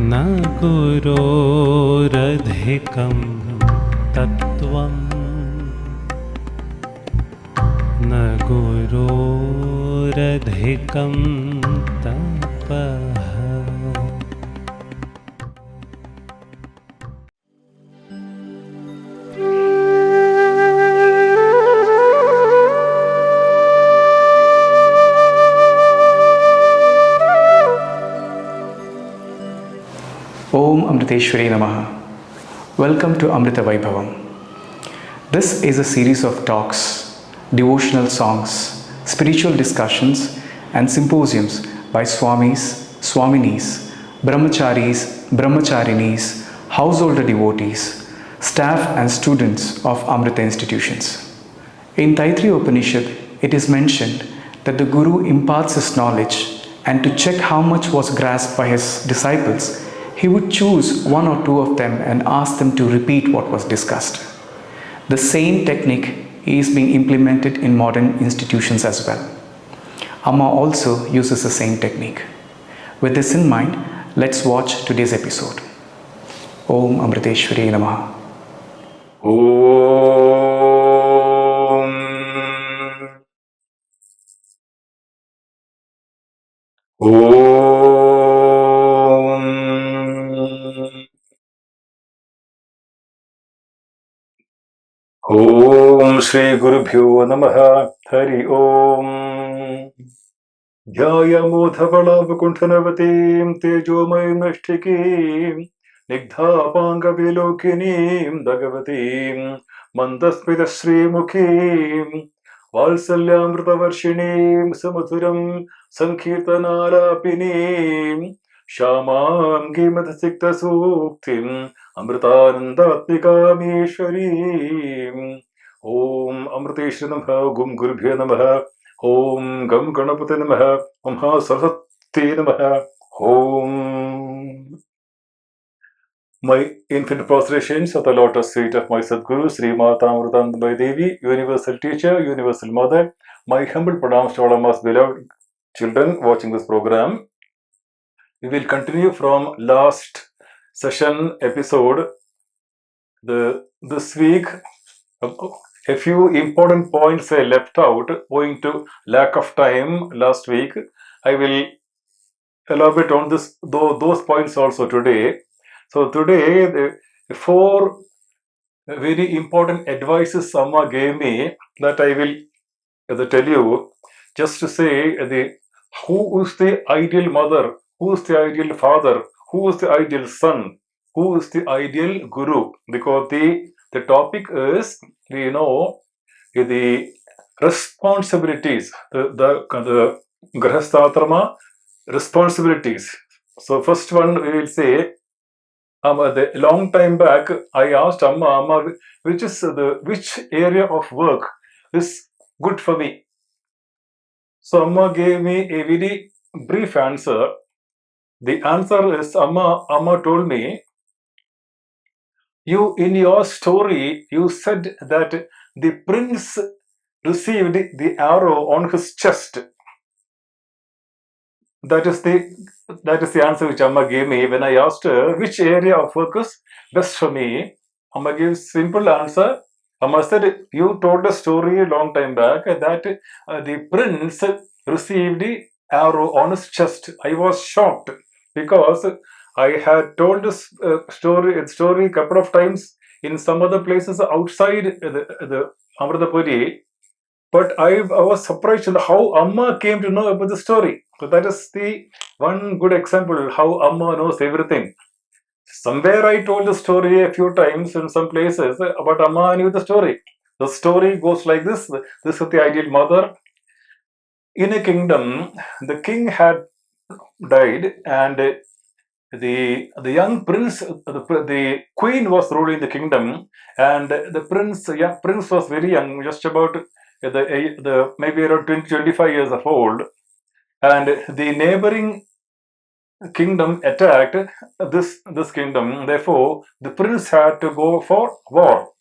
न गुरोरधिकं तत्त्वं न गुरोरधिकं तपः। Om Amriteshwari Namaha. Welcome to Amrita Vaibhavam. This is a series of talks, devotional songs, spiritual discussions and symposiums by Swamis, Swaminis, Brahmacharis, Brahmacharinis, householder devotees, staff and students of Amrita institutions. In Taittiriya Upanishad, it is mentioned that the Guru imparts his knowledge, and to check how much was grasped by his disciples, he would choose one or two of them and ask them to repeat what was discussed. The same technique is being implemented in modern institutions as well. Amma also uses the same technique. With this in mind, let's watch today's episode. Om Amriteshwari Namaha. Om Shri Gurubhyo Namaha Hari Om Jayamodhavala Vakunthanavatim Tejomayim Nashtikim Nigdhapanga Vilokinim Bhagavatim Mandasmita Sri Mukhim Valsalyamritavarshinim Samathuram Sankirtanalapinim Shamam Gimadhasikta Suktim Amritanandamayi Om Amritageetananda Gum Gurubhyo Namaha Om Gam Ganapate Namaha Om Ha Saraswati Namaha Om. My infinite prostrations at the lotus feet of my Sadguru Sri Mata Amritanandamayi Devi, Universal Teacher, Universal Mother. My humble pranams to all of us beloved children watching this program. We will continue from last session episode. This week, a few important points I left out owing to lack of time last week. I will elaborate on those points also today. So today, the 4 very important advices Amma gave me that I will tell you, just to say who is the ideal mother, who is the ideal father, who is the ideal son, who is the ideal guru, because the topic is, the responsibilities, the grahasthatrama responsibilities. So first one we will say, the long time back I asked Amma, which area of work is good for me? So Amma gave me a very brief answer. The answer is, Amma told me, you in your story, you said that the prince received the arrow on his chest. That is the answer which Amma gave me when I asked her which area of work is best for me. Amma gave simple answer. Amma said, you told a story a long time back that the prince received the arrow on his chest. I was shocked because I had told this story a couple of times in some other places outside the Amritageetananda, but I was surprised how Amma came to know about the story. So that is the one good example how Amma knows everything. Somewhere I told the story a few times in some places, but Amma knew the story. The story goes like this. This is the ideal mother. In a kingdom, the king had died, and the young prince, the queen was ruling the kingdom, and the prince was very young, just about maybe around 25 years of old, and the neighboring kingdom attacked this kingdom. Therefore, the prince had to go for war.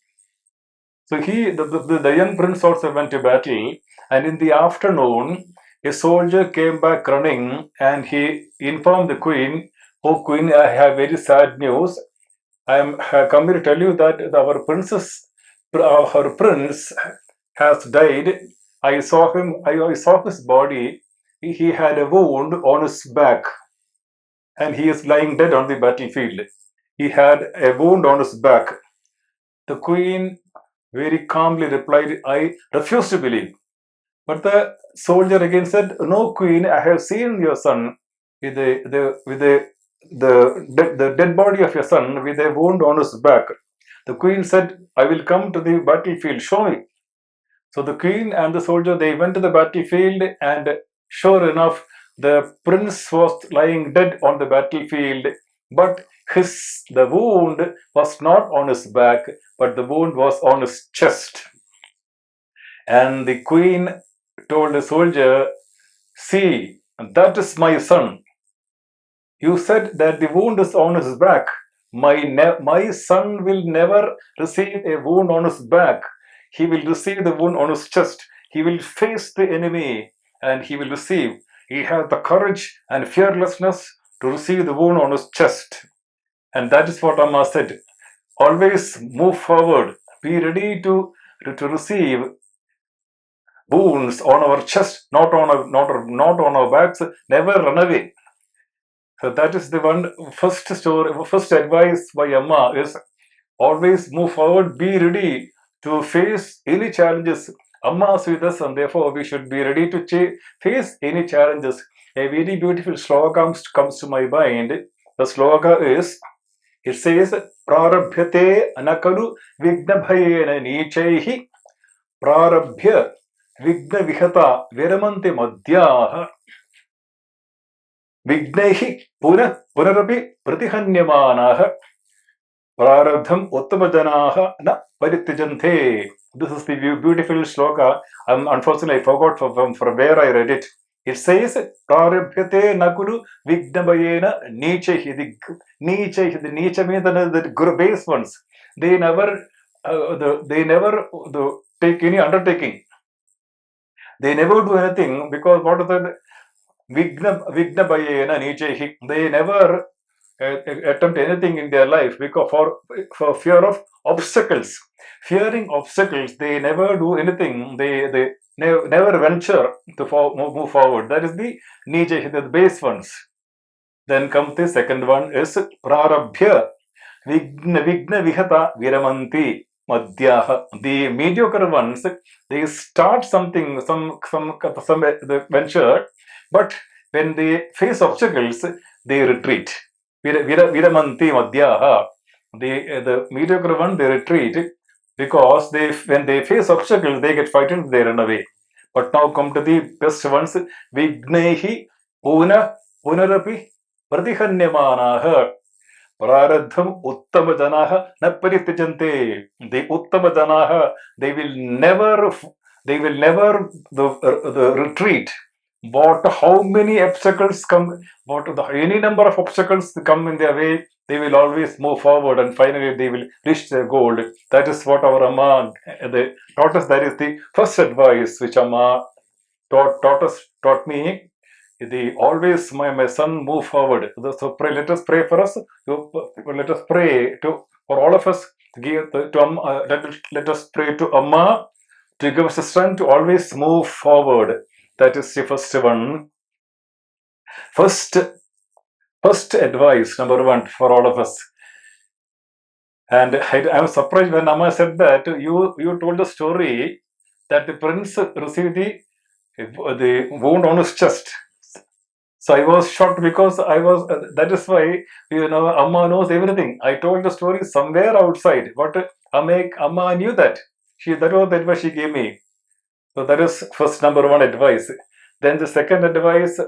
So the young prince also went to battle, and in the afternoon, a soldier came back running, and he informed the queen, Oh Queen, I have very sad news. I am come to tell you that our prince has died. I saw him. I saw his body. He had a wound on his back, and he is lying dead on the battlefield. He had a wound on his back. The queen very calmly replied, "I refuse to believe." But the soldier again said, "No, queen, I have seen your son with the dead body of your son with a wound on his back." The queen said, "I will come to the battlefield. Show me." So the queen and the soldier, they went to the battlefield, and sure enough, the prince was lying dead on the battlefield. But the wound was not on his back, but the wound was on his chest. And the queen told the soldier, "See, that is my son. You said that the wound is on his back. My son will never receive a wound on his back. He will receive the wound on his chest. He will face the enemy and he will receive. He has the courage and fearlessness to receive the wound on his chest." And that is what Amma said. Always move forward. Be ready to receive wounds on our chest, not on our backs. Never run away. So that is the first advice by Amma is always move forward, be ready to face any challenges. Amma is with us, and therefore we should be ready to face any challenges. A very beautiful sloka comes to my mind. The sloka is, it says, "Prarabhyate anakalu vignabhayena nichaihi prarabhya vigna vihata viramante madhyaha vignaihi punarapi pratihanyamanaha prarabdham uttamajanaha na paritijante." This is the beautiful shloka. Unfortunately, I forgot from where I read it. It says, "Prarabhyate nakulu vignabayena nichehi." The niche means the base ones. They never take any undertaking. They never do anything because what is the Vigna Bayena Nichehi? They never attempt anything in their life because for fear of obstacles. Fearing obstacles, they never do anything. They never venture to move forward. That is the Nichehi, the base ones. Then comes the second one is Prarabhya Vigna Vihata Viramanti Madhyaha. The mediocre ones, they start something, some venture, but when they face obstacles, they retreat. Viramanti Madhyaha. The mediocre one, they retreat because when they face obstacles, they get frightened, they run away. But now come to the best ones. Vignehi Punarapi Pratihanyamanaha Prarabdham Uttama Janaha na paritijante. The Uttama Janaha, they will never the retreat. But how many obstacles come, any number of obstacles come in their way, they will always move forward and finally they will reach their goal. That is what our Amma taught us. That is the first advice which Amma taught me. Always my son move forward. So let us pray for us. Let us pray for all of us. Let us pray to Amma to give us the strength to always move forward. That is the first one. First advice, number one, for all of us. And I was surprised when Amma said that you told the story that the prince received the wound on his chest. So I was shocked because that is why, Amma knows everything. I told the story somewhere outside, but Amma knew that. That was the advice she gave me. So that is first number one advice. Then the second advice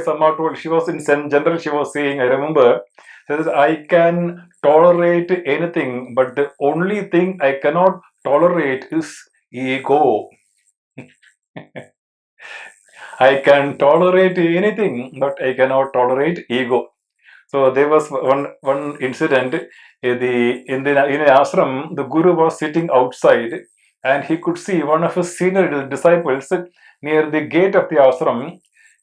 Amma told, she was in general, she was saying, I remember, says, "I can tolerate anything, but the only thing I cannot tolerate is ego." I can tolerate anything, but I cannot tolerate ego. So there was one incident in an ashram. The guru was sitting outside, and he could see one of his senior disciples near the gate of the ashram.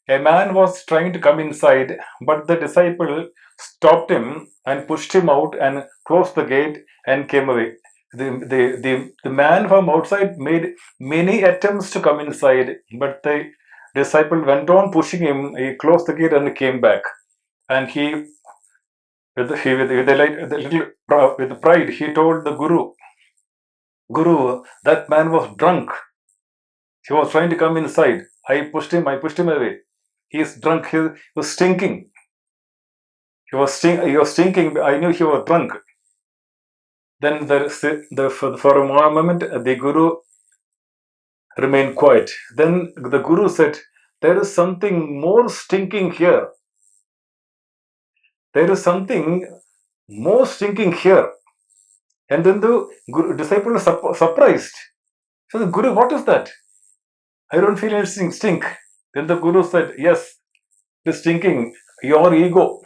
A man was trying to come inside, but the disciple stopped him and pushed him out and closed the gate and came away. The man from outside made many attempts to come inside, but the disciple went on pushing him. He closed the gate and came back. And he, with pride, he told the Guru, that man was drunk. He was trying to come inside. I pushed him away. He's drunk. He was stinking. He was stinking. I knew he was drunk. Then for a moment, the Guru remained quiet. Then the Guru said, there is something more stinking here. There is something more stinking here. And then the disciple was surprised. So the Guru, what is that? I don't feel anything stink. Then the Guru said, yes, the stinking, your ego.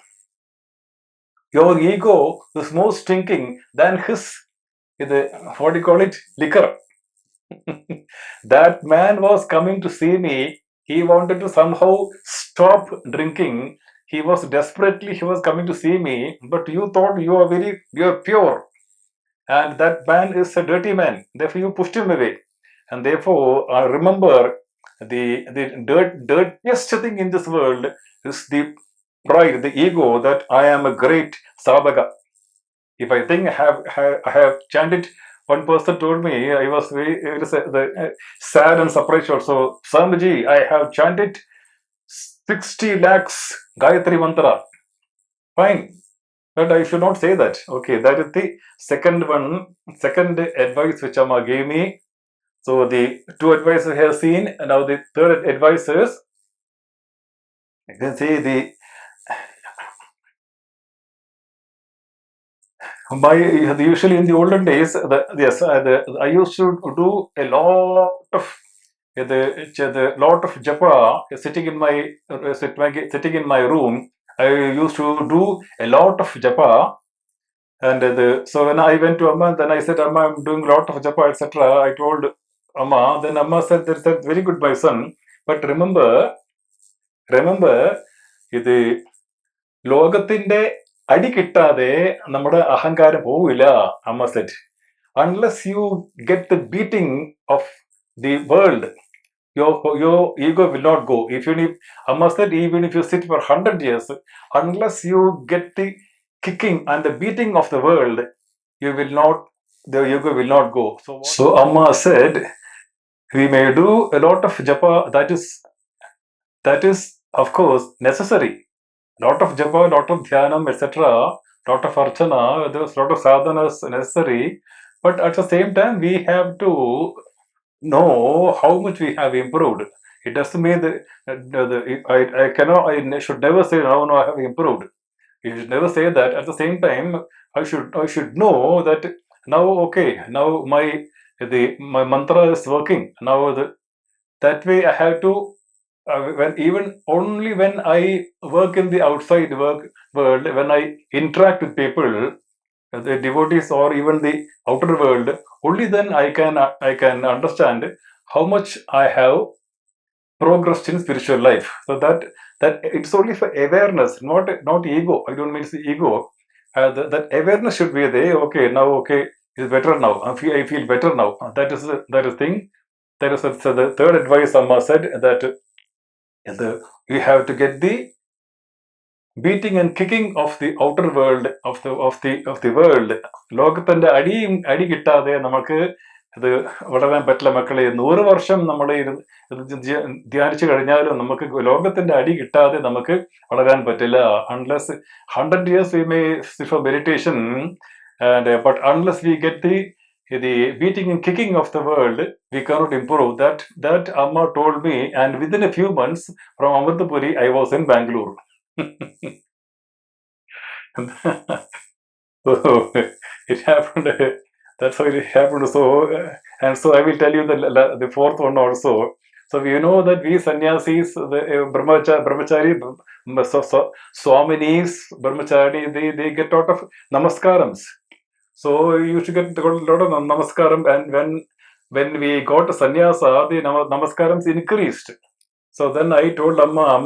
Your ego is more stinking than his, what do you call it, liquor. That man was coming to see me. He wanted to somehow stop drinking. He was coming to see me, but you thought you are pure. And that man is a dirty man. Therefore, you pushed him away. And therefore, I remember the dirtiest thing in this world is the pride, the ego that I am a great sadhaka. If I think I have chanted, one person told me, I was very sad and surprised also. Swamiji, I have chanted 60 lakhs Gayatri Mantra. Fine. But I should not say that. Okay, that is the second advice which Amma gave me. So the two advices I have seen, and now the third advice is, you can see usually in the olden days, I used to do a lot of japa sitting in my room. I used to do a lot of japa. And so when I went to Amma, then I said, Amma, I'm doing a lot of japa, etc. I told Amma. Then Amma said, that's very good, my son. But remember, ഇത് ലോകത്തിന്റെ അടി കിട്ടാതെ നമ്മുടെ അഹങ്കാരം പോവില്ല. Amma said, unless you get the beating of the world, your ego will not go. Amma said, even if you sit for 100 years, unless you get the kicking and the beating of the world, the ego will not go. So Amma said, we may do a lot of japa, that is of course necessary. Lot of japa, lot of dhyanam, etc., lot of archana, there's lot of sadhanas necessary. But at the same time, we have to know how much we have improved. It doesn't mean that I should never say, no, I have improved. You should never say that. At the same time, I should know that now, okay, now my mantra is working. Now that way I have to, when I work in the outside world, when I interact with people, the devotees or even the outer world, only then I can understand how much I have progressed in spiritual life. So that it's only for awareness, not ego. I don't mean the ego. That awareness should be there. Okay, now it's better now. I feel better now. That is thing. That is so the third advice Amma said, that we have to get the beating and kicking of the outer world, of the world. ലോകത്തിന്റെ അടി കിട്ടാതെ നമുക്ക് ഇത് വളരാൻ പറ്റില്ല മക്കളെ. 100 വർഷം നമ്മൾ ധ്യാനിച്ചു കഴിഞ്ഞാലും നമുക്ക് ലോകത്തിന്റെ അടി കിട്ടാതെ നമുക്ക് വളരാൻ പറ്റില്ല. Unless 100 years we may sit for meditation, but unless we get the beating and kicking of the world, we cannot improve. That Amma told me, and within a few months from Amritageetananda, I was in Bangalore. So it happened. That's how it happened. So and so I will tell you the fourth one also. So we know that we sannyasis, the brahmachari, Swaminis, brahmachari, they get a lot of namaskarams. So you should get a lot of namaskaram, and when we got sannyasa, the namaskarams increased. So then I told Amma,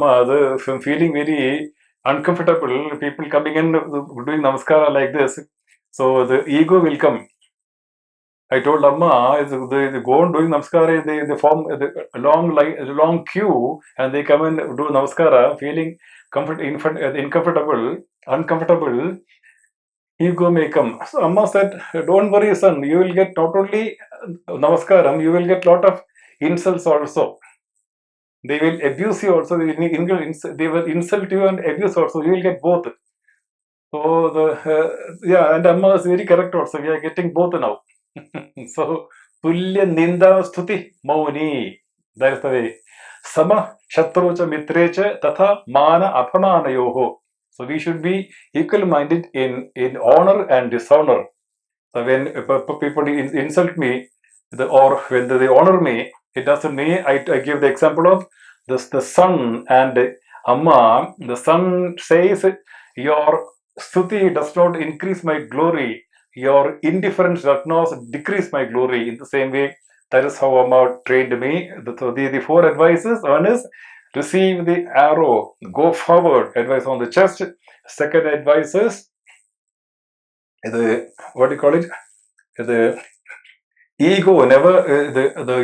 I'm feeling very uncomfortable. People coming in doing namaskara like this. So the ego will come. I told Amma, they go on doing namaskara, they form a long queue, and they come and do namaskara, feeling uncomfortable. Ego may come. So Amma said, "Don't worry, son. You will get not only namaskaram, you will get lot of insults also. They will abuse you also. They will insult you and abuse also. You will get both." So and Amma is very correct also. We are getting both now. So tulya ninda stuti mauni. That is the way. Sama shatrocha mitrecha tatha mana apamana yoho. So we should be equal-minded in honor and dishonor. So when people insult me, or when they honor me, it doesn't mean I give the example of the son and Amma. The son says, "Your stuti does not increase my glory. Your indifference does not decrease my glory." In the same way, that is how Amma trained me. The four advices: one is receive the arrow, go forward. Advice on the chest. Second advice is the what do you call it? The ego never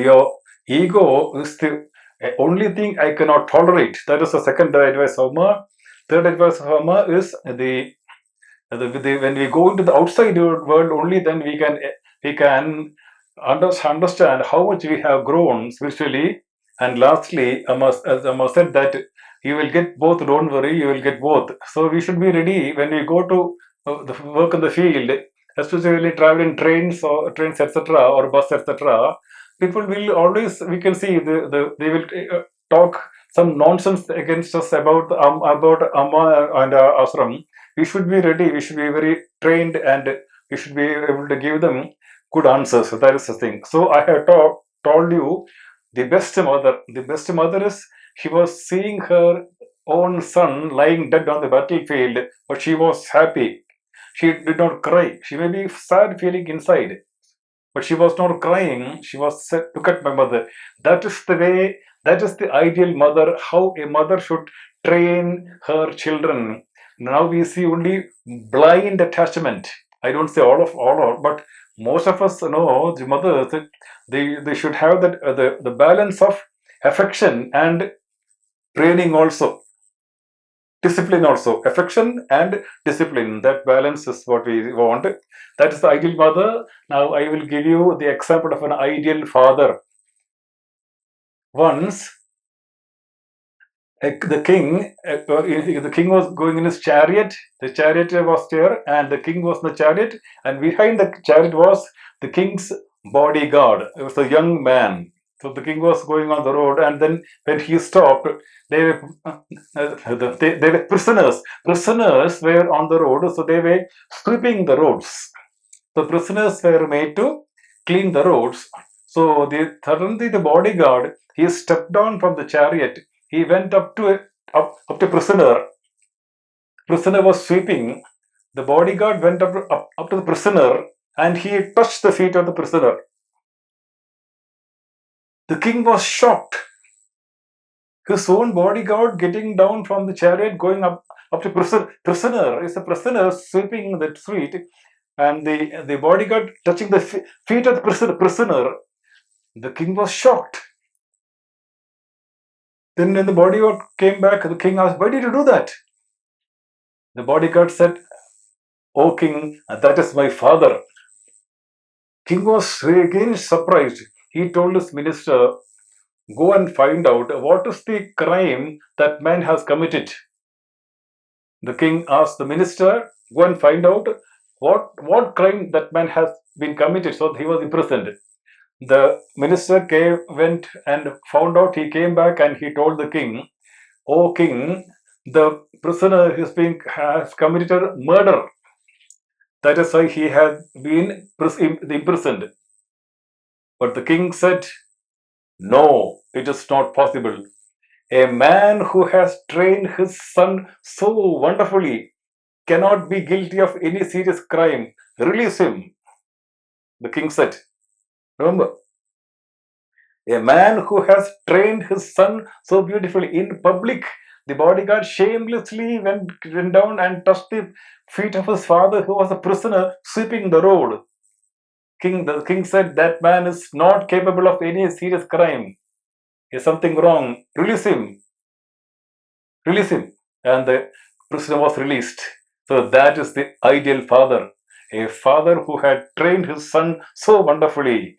your ego is the only thing I cannot tolerate. That is the second advice of Amma. Third advice of Amma is when we go into the outside world, only then we can understand how much we have grown spiritually. And lastly, as Amma said that you will get both. Don't worry, you will get both. So we should be ready when we go to the work in the field, especially traveling trains etc. or bus etc. People will always, we can see they will talk some nonsense against us about Amma and Ashram. We should be ready, we should be very trained, and we should be able to give them good answers. So that is the thing. So I have told you the best mother. The best mother is, she was seeing her own son lying dead on the battlefield, but she was happy. She did not cry. She may be sad feeling inside, but she was not crying. She was said, "Look at my mother." That is the way, that is the ideal mother, how a mother should train her children. Now we see only blind attachment. I don't say all, but most of us know the mothers, they should have that the balance of affection and training also. Discipline also, affection and discipline, that balance is what we want. That is the ideal mother. Now I will give you the example of an ideal father. Once the king was going in his chariot. The chariot was there and the king was in the chariot, and behind the chariot was the king's bodyguard. It was a young man. So the king was going on the road, and then when he stopped, they were they were prisoners. Prisoners were on the road, so they were sweeping the roads. The prisoners were made to clean the roads. So suddenly the bodyguard, he stepped down from the chariot. He went up to prisoner. Prisoner was sweeping. The bodyguard went up to the prisoner, and he touched the feet of the prisoner. The king was shocked. His own bodyguard getting down from the chariot, going up to prisoner. Is a prisoner sweeping the street, and the bodyguard touching the feet of the prisoner. The king was shocked. Then when the bodyguard came back, the king asked, "Why did you do that?" The bodyguard said, "O king, that is my father." King was again surprised. He told his minister, "Go and find out what is the crime that man has committed." The king asked the minister, "Go and find out what crime that man has been committed." So he was imprisoned. The minister went and found out. He came back and he told the king, "O king, the prisoner has committed murder. That is why he has been imprisoned." But the king said, "No, it is not possible. A man who has trained his son so wonderfully cannot be guilty of any serious crime. Release him." The king said. Remember, A man who has trained his son so beautifully in public. The bodyguard shamelessly went down and touched the feet of his father, who was a prisoner sweeping the road. The king said, that man is not capable of any serious crime. Is something wrong? Release him. Release him. And the prisoner was released. So that is the ideal father. A father who had trained his son so wonderfully.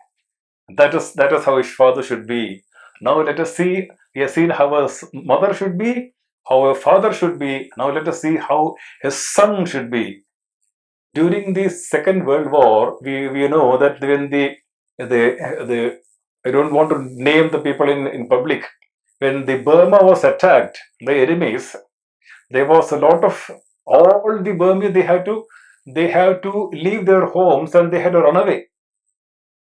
That is how his father should be. Now let us see. We have seen how a mother should be, how a father should be. Now let us see how a son should be. During the Second World War, we know that when the I don't want to name the people in public. When the Burma was attacked by enemies, there was a lot of all the Burmese they have to leave their homes and they had to run away.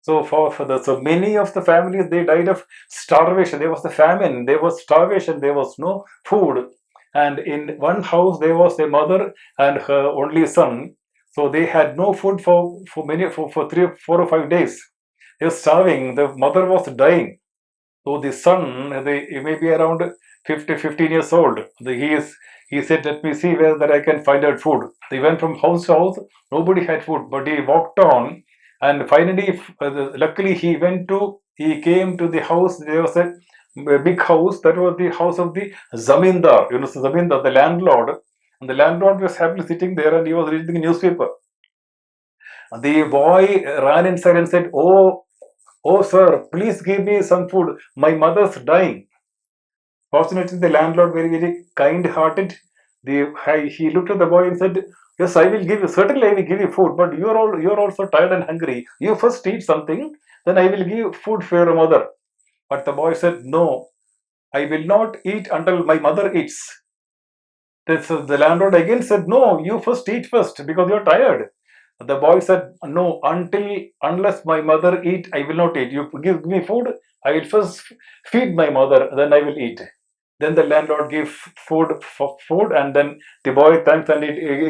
So so many of the families, they died of starvation. There was the famine, there was starvation, there was no food. And in one house there was a mother and her only son. So they had no food for 3 4 or 5 days. They were starving. The mother was dying. So the son, he may be around 15 years old. He said, let me see where that I can find out food. He went from house to house. Nobody had food, but he walked on, and finally, luckily, he came to the house. There was a big house. That was the house of the zamindar. You know, zamindar, the landlord. And the landlord was happily sitting there, and he was reading the newspaper. The boy ran inside and said, "Oh, sir, please give me some food. My mother's dying." Fortunately, the landlord, very, very kind-hearted, he looked at the boy and said, "Yes, I will give you. Certainly, I will give you food. But you're also tired and hungry. You first eat something, then I will give you food for your mother." But the boy said, "No, I will not eat until my mother eats." So the landlord again said, "No, you first eat first because you're tired." The boy said, "No, unless my mother eat, I will not eat. You give me food, I will first feed my mother, then I will eat." Then the landlord gave food, and then the boy thanked, and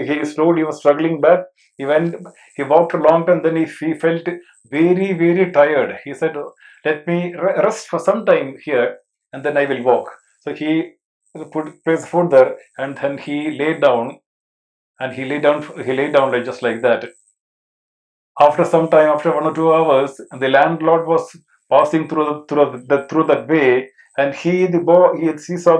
he slowly was struggling back. He walked a long time, then he felt very, very tired. He said, "Let me rest for some time here, and then I will walk." So he placed food there, and then he laid down, and he laid down like just like that. After some time, after 1 or 2 hours, the landlord was passing through that way, and he saw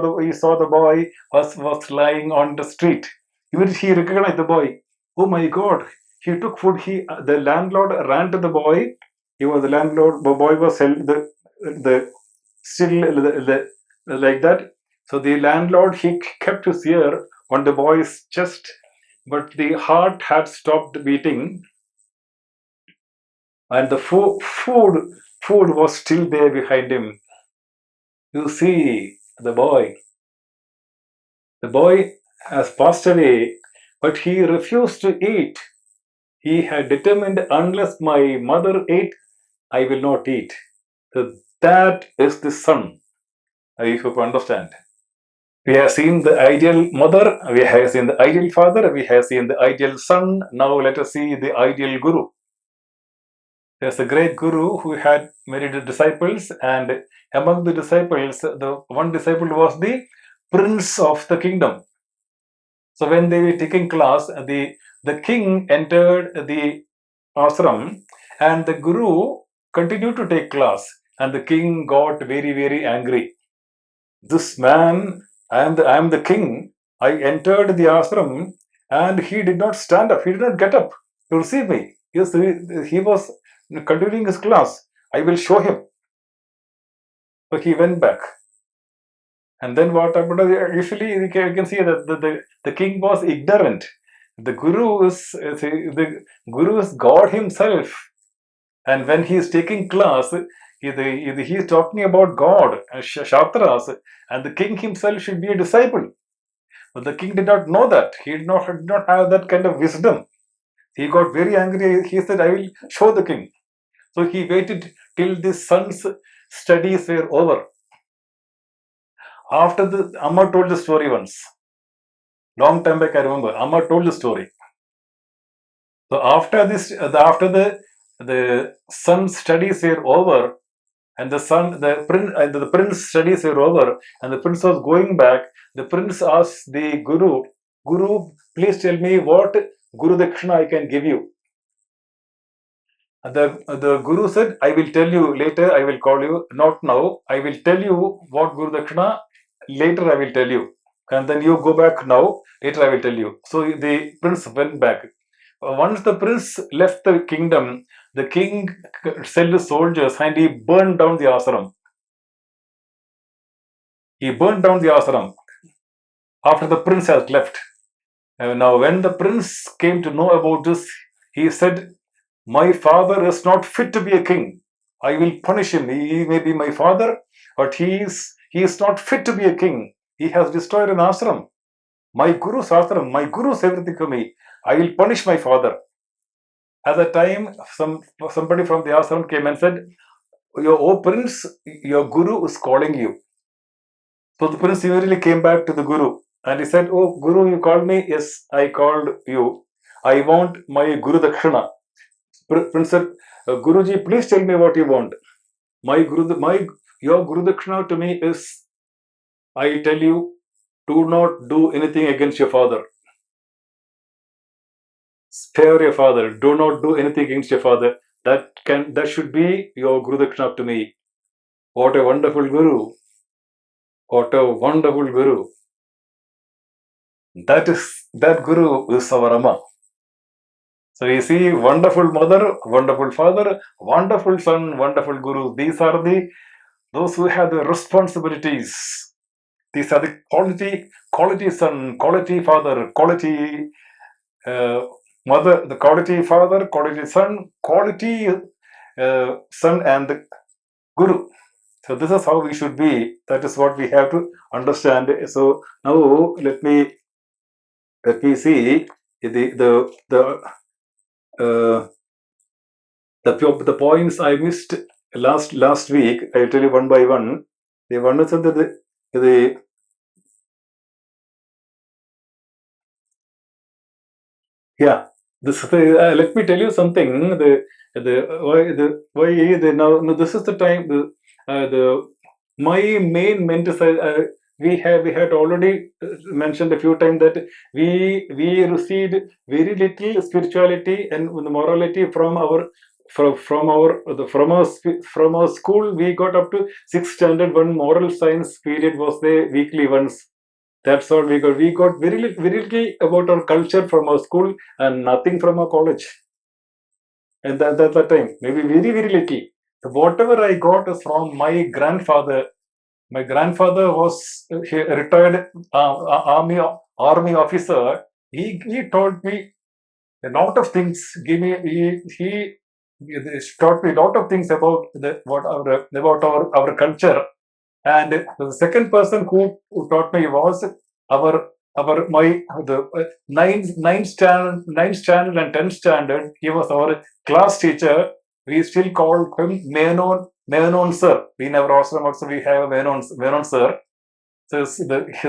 the boy was lying on the street. Even he recognized the boy. Oh my God! He took food. The landlord ran to the boy. He was the landlord. The boy was held the still like that. So the landlord, he kept his ear on the boy's chest, but the heart had stopped beating, and the food was still there behind him. You see, the boy has passed away, but he refused to eat. He had determined, unless my mother ate, I will not eat. So that is the son. I hope you understand. We have seen the ideal mother, we have seen the ideal father, we have seen the ideal son. Now let us see the ideal guru. There's a great guru who had many disciples, and among the disciples, the one disciple was the prince of the kingdom. So when they were taking class, the king entered the ashram, and the guru continued to take class, and the king got very, very angry. This man, I am the king. I entered the ashram, and he did not stand up. He did not get up to receive me. Yes, he was continuing his class. I will show him. So he went back. And then what happened? Usually you can see that the king was ignorant. The guru is God himself. And when he is taking class, he is talking about God and Shastras, and the king himself should be a disciple. But the king did not know that. He did not have that kind of wisdom. He got very angry. He said, "I will show the king." So he waited till the son's studies were over. After the Amma told the story once. Long time back, I remember. Amma told the story. So after the son's studies were over, and the prince studies were over, and the prince was going back. The prince asked the Guru, please tell me what Guru Dakshina I can give you. The Guru said, I will tell you later, I will call you, not now. I will tell you what Guru Dakshina, later I will tell you. And then you go back now, later I will tell you. So the prince went back. Once the prince left the kingdom, the king sent his soldiers and he burned down the ashram. He burned down the ashram after the prince has left. Now, when the prince came to know about this, he said, my father is not fit to be a king. I will punish him. He may be my father, but he is not fit to be a king. He has destroyed an ashram. My Guru's ashram, my Guru's everything for me. I will punish my father. At the time, somebody from the ashram came and said, oh prince, your Guru is calling you. So the prince immediately came back to the Guru and he said, oh Guru, you called me? Yes, I called you. I want my Guru Dakshina. Prince said, Guruji, please tell me what you want. Your Guru Dakshina to me is, I tell you, do not do anything against your father. Spare your father. Do not do anything against your father. That should be your Guru Dakshina to me. What a wonderful Guru. What a wonderful Guru. That Guru is our Amma. So you see, wonderful mother, wonderful father, wonderful son, wonderful Guru. These are those who have the responsibilities. These are the quality son, quality father, quality mother, the quality father, quality son, quality son and Guru. So this is how we should be. That is what we have to understand. So now let me see the points I missed last week. I'll tell you one by one. The one is the yeah. Let me tell you something. Now this is the time. My main mentor. We had already mentioned a few times that we received very little spirituality and morality from our school. We got up to 6th standard. One moral science period was there weekly once. That's all we got. We got very little about our culture from our school and nothing from our college. And that time, maybe very little. So whatever I got is from my grandfather. My grandfather was a retired army officer. He taught me a lot of things. He taught me a lot of things about our culture. And the second person who taught me was the ninth standard and 10th standard. He was our class teacher. We still call him Menon sir. In our ashram also we have Menon sir. So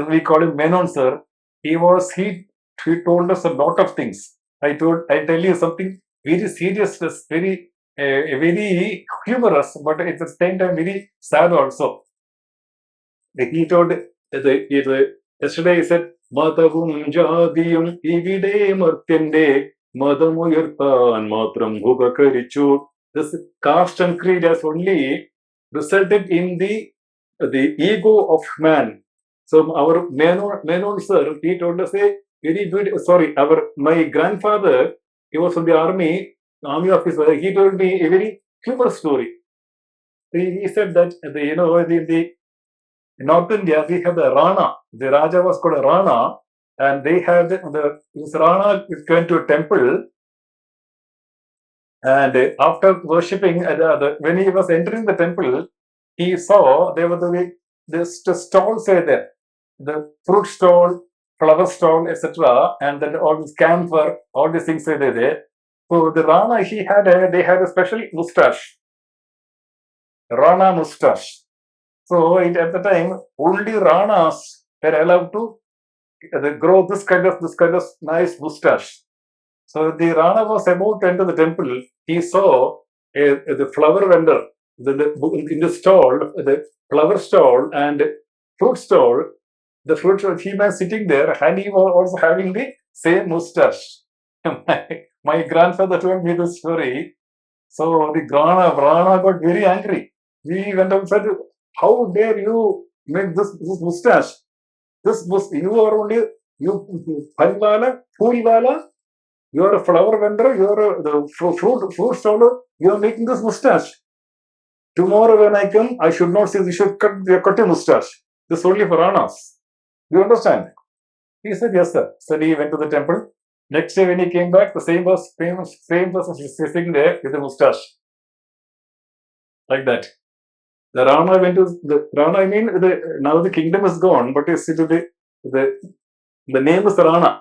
we call him Menon sir. He told us a lot of things. I tell you something very serious, very humorous, but at the same time very sad also. He told yesterday he said, Matavum Jadiyum Ivide Martende Madamuyartan Matram Hubakarichu. This caste and creed has only resulted in the ego of man. So our Menon sir, he told us a very good, my grandfather, he was from the army officer, he told me a very humorous story. He said that, in North India, we have the Rana. The Raja was called a Rana, and they had this Rana went to a temple, and after worshipping, when he was entering the temple, he saw there were the stalls there, the fruit stall, flower stall, etc., and then all this camphor, all these things were there. So the Rana, they had a special mustache, Rana mustache. So at the time, only Ranas were allowed to grow this kind of nice mustache. So the Rana was about to enter the temple. He saw the flower vendor in the stall, the flower stall and fruit stall, the fruit stall, he was sitting there and he was also having the same mustache. My grandfather told me the story. So the Brahmana got very angry. He went up and said, "How dare you make this mustache? You are only, you Parivala, Purivala, you are a flower vendor, you are the fruit seller, you are making this mustache. Tomorrow when I come, I should not say you should cut your mustache. This is only for Ranas. Do you understand?" He said, "Yes, sir." So he went to the temple. Next day when he came back, the same person was sitting there with a mustache. Like that. The Rana went to the Rana. I mean, now the kingdom is gone, but it's the name is Rana.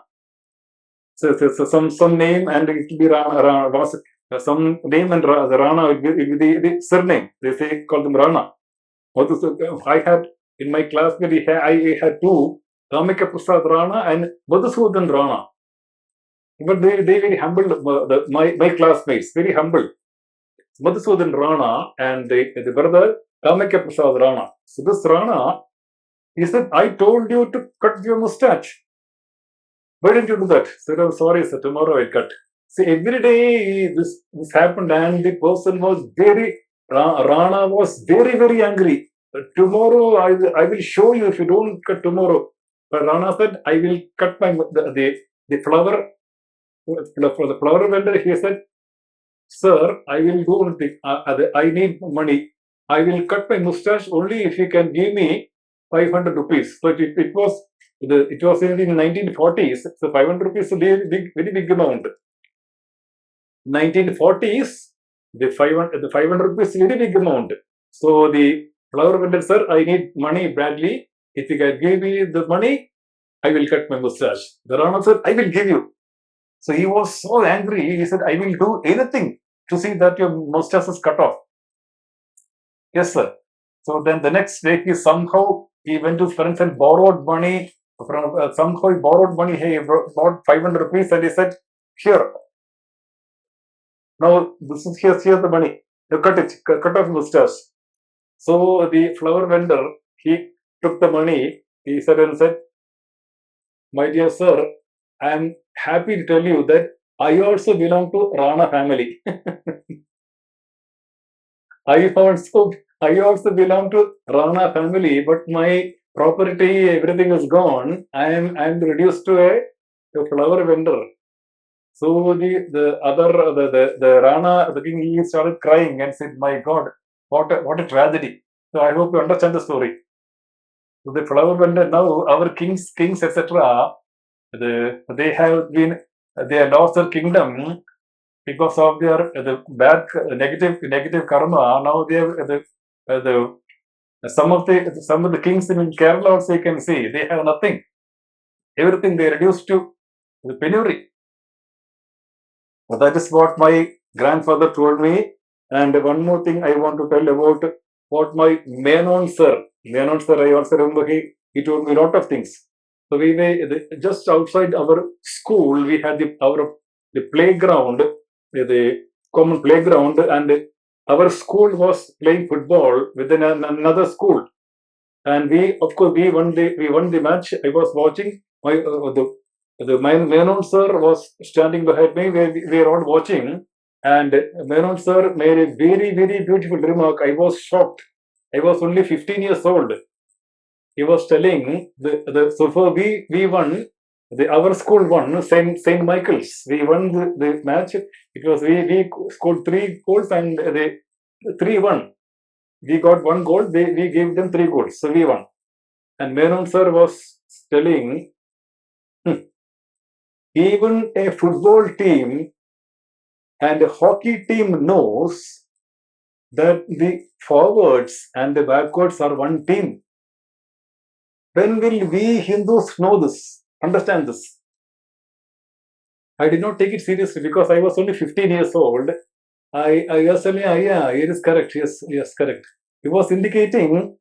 So some name and it will be Rana. Some name and the Rana will be the surname. They say call them Rana. I had in my classmate. I had two, Ramika Prasad Rana and Madhusudan Rana. But they very humble. My classmates very humble. Madhusudan Rana and the brother Ramika Prasad Rana. So this Rana, he said, "I told you to cut your mustache. Why didn't you do that?" I said, "I'm sorry, sir. Tomorrow I'll cut." See, every day this happened, and the person was Rana was very angry. "Tomorrow I will show you if you don't cut tomorrow." But Rana said, "I will cut the flower for the flower vendor." He said, "Sir, I will do one thing. I need money. I will cut my mustache only if you can give me 500 rupees." So it was in the 1940s. So 500 rupees is a very big amount. 1940s, the 500 rupees is a very big amount. So the flower vendor, "Sir, I need money badly. If you can give me the money, I will cut my mustache." The Rana said, "I will give you." So he was so angry. He said, "I will do anything to see that your mustache is cut off." "Yes, sir." So then the next day, he went to his friends and borrowed money from somehow he borrowed money. He bought 500 rupees and he said, "Here, now here's the money. You cut it, cut off mustache." So the flower vendor, he took the money. He said, "My dear sir, I am happy to tell you that I also belong to Rana family." I also belong to Rana family, but my property, everything is gone. I am reduced to a flower vendor. So the Rana, the king, he started crying and said, "My God, what a tragedy." So I hope you understand the story. So the flower vendor, now our kings, etc. They have lost their kingdom because of their the bad negative karma. Now they have some of the kings in Kerala also you can see they have nothing. Everything they reduced to the penury. So that is what my grandfather told me. And one more thing I want to tell about what my Menon sir, I also remember he told me a lot of things. So we were just outside our school. We had the playground, the common playground, and our school was playing football within another school. And we won the match. I was watching. My Menon sir was standing behind me. We were all watching, and Menon sir made a very beautiful remark. I was shocked. I was only 15 years old. He was telling so far we won. Our school won Saint Michael's. We won the match. It was we scored 3 goals and they 3-1. We got 1 goal. We gave them 3 goals. So we won. And Menon sir was telling, even a football team and a hockey team knows that the forwards and the backwards are one team. When will we Hindus know this, understand this? I did not take it seriously because I was only 15 years old. I was telling, yeah, it is correct. Yes, correct. He was indicating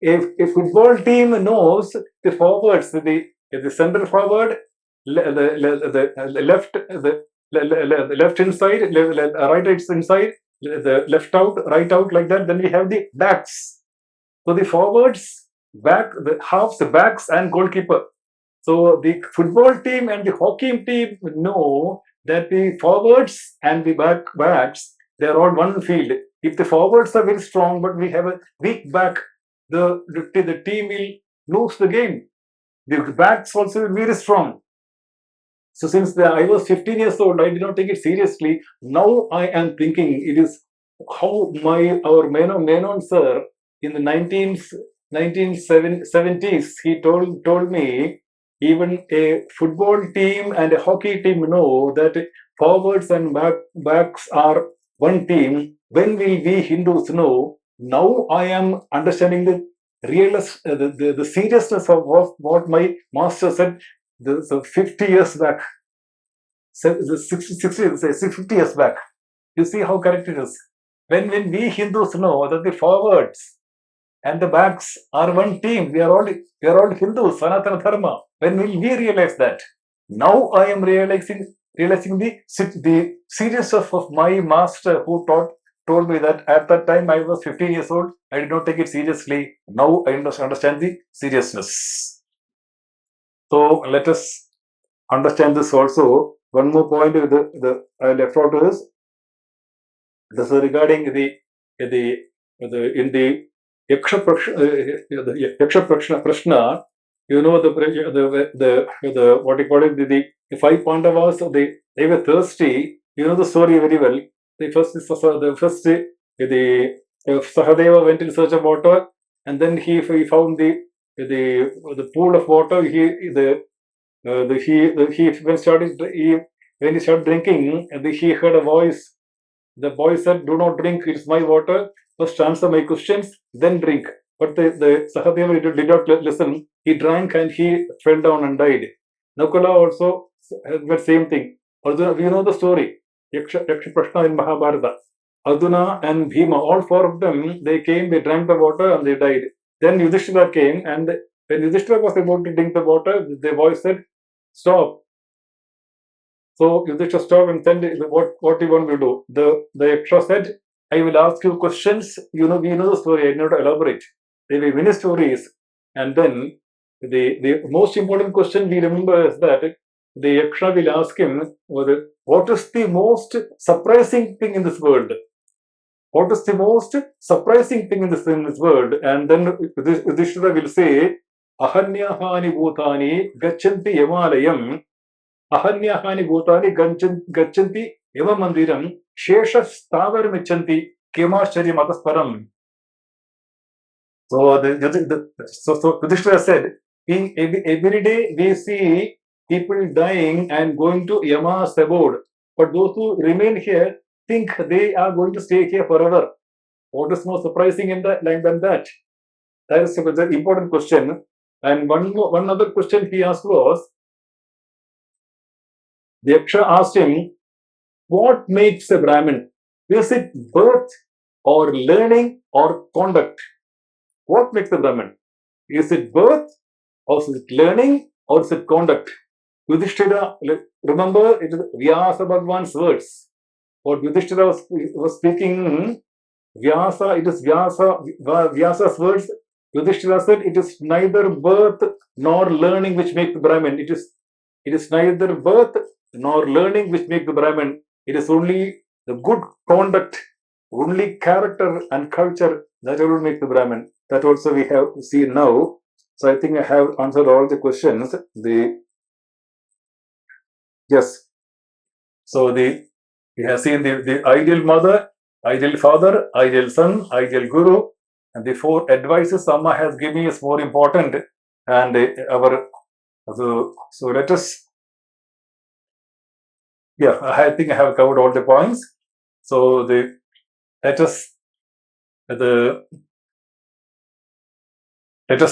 if a football team knows the forwards, the center forward, the left inside, right inside, the left out, right out like that. Then we have the backs. So the forwards, back, the halves, the backs, and goalkeeper. So the football team and the hockey team know that the forwards and the backs, they are all one field. If the forwards are very strong, but we have a weak back, the team will lose the game. The backs also will be very strong. So since I was 15 years old, I did not take it seriously. Now I am thinking it is how our Menon sir in the 1970s, he told me even a football team and a hockey team know that forwards and backs are one team. When will we Hindus know? Now I am understanding the the seriousness of what my master said 50 years back, 50 years back. You see how correct it is. When we Hindus know that the forwards and the backs are one team, we are all Hindus, Sanatana Dharma. When will we realize that? Now I am realizing the seriousness of my master who told me that at that time I was 15 years old. I did not take it seriously. Now I understand the seriousness. So let us understand this also. One more point I left out is this is regarding the in the Yaksha Prashna. You know the what you call it, the five Pandavas. They were thirsty. You know the story very well. The first the Sahadeva went in search of water, and then he found the pool of water. When he started drinking, he heard a voice. The boy said, "Do not drink. It's my water. First answer my questions, then drink." But the Sahadeva did not listen. He drank and he fell down and died. Nakula also had the same thing. Arjuna, we know the story. Yaksha Prashna in Mahabharata. Arjuna and Bhima, all four of them, they came, they drank the water and they died. Then Yudhishthira came, and when Yudhishthira was about to drink the water, the voice said, "Stop." So Yudhishthira stopped and said, "What do you want me to do?" The Yaksha said, "I will ask you questions. We know the story. I need not elaborate. There were many stories." And then the most important question we remember is that the Yaksha will ask him, "What is the most surprising thing in this world?" What is the most surprising thing in this world? And then Yudhishthira will say, "Ahanyahani bhutani gachanti yamalayam. Ahanyahani bhutani gachanti yama mandiram. Shesha stavar michanti kemashari matasparam." So Yudhishthira said, every day we see people dying and going to Yama's abode. But those who remain here think they are going to stay here forever. What is more surprising in that than that? That is the important question. And one other question he asked was, the Yaksha asked him, what makes a Brahmin? Is it birth or learning or conduct? What makes a Brahmin? Is it birth or is it learning or is it conduct? Yudhishthira, remember, it is Vyasa Bhagwan's words. What Yudhishthira was speaking, Vyasa, it is Vyasa's words. Yudhishthira said, "It is neither birth nor learning which make the Brahmin. It is neither birth nor learning which make the Brahmin. It is only the good conduct, only character and culture that will make the Brahmin." That also we have seen now. So I think I have answered all the questions. Yes. So we have seen the ideal mother, ideal father, ideal son, ideal guru, and the four advices Amma has given is more important. And so let us. Yeah, I think I have covered all the points. So let us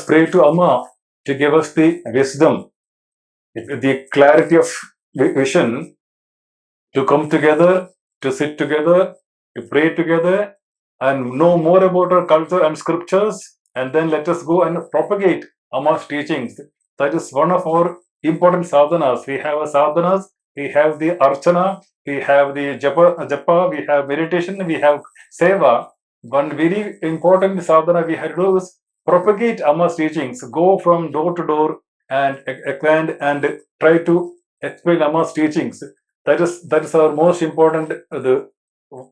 pray to Amma to give us the wisdom, the clarity of vision, to come together, to sit together, to pray together, and know more about our culture and scriptures, and then let us go and propagate Amma's teachings. That is one of our important sadhanas. We have sadhanas we have the archana, we have the japa, we have meditation, we have seva. One very important sadhana we have to do is propagate Amma's teachings, go from door to door and acquaint and try to explain Amma's teachings. That is our most important, the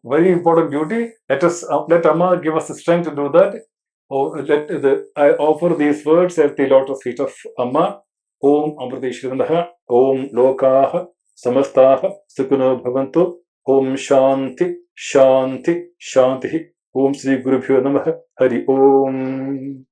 very important duty. Let Amma give us the strength to do that. I offer these words at the lotus feet of Amma. Om Amritageetananda. Om Lokaha Samastaha Sukino Bhavantu. Om Shanti Shanti Shanti. Om Sri Gurubhyo Namaha. Hari Om.